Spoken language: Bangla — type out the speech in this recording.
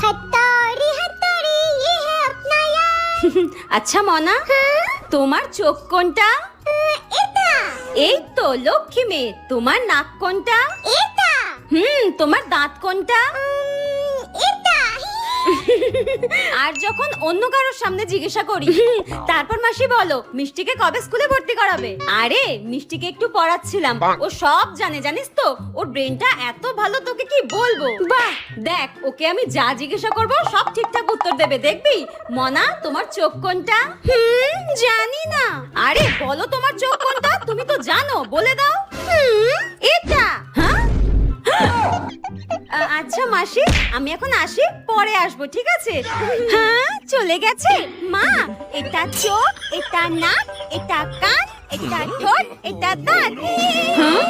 हथौड़ी हथौड़ी ये है अपना यार। আচ্ছা মনা, তোমার চোখ কোনটা? এটা এই তো লক্ষ্মী মেয়ে। তোমার নাক কোনটা? এটা তোমার দাঁত কোনটা? এটা আর যখন অন্য কারোর সামনে জিজ্ঞাসা করি তারপর মাসি বলো মিষ্টিকে কবে স্কুলে ভর্তি করাবে? আরে মিষ্টিকে একটু পড়াচ্ছিলাম, ও সব জানে জানিস তো। ওর ব্রেনটা এত ভালো, তোকে কি বলবো। বাহ, দেখ ওকে আমি যা জিজ্ঞাসা করব সব ঠিকঠাক উত্তর দেবে, দেখবি। মনা, তোমার চোখ কোনটা? জানি না। আরে বলো তোমার চোখ কোনটা, তুমি তো জানো, বলে দাও। এটা। হ্যাঁ, আচ্ছা মাসি, আমি এখন আসি, পরে আসবো, ঠিক আছে? হ্যাঁ, চলে গেছে। মা, এটা চোখ, এটা নাক, এটা কান, এটা ঠোঁট, এটা দাঁত। হ্যাঁ?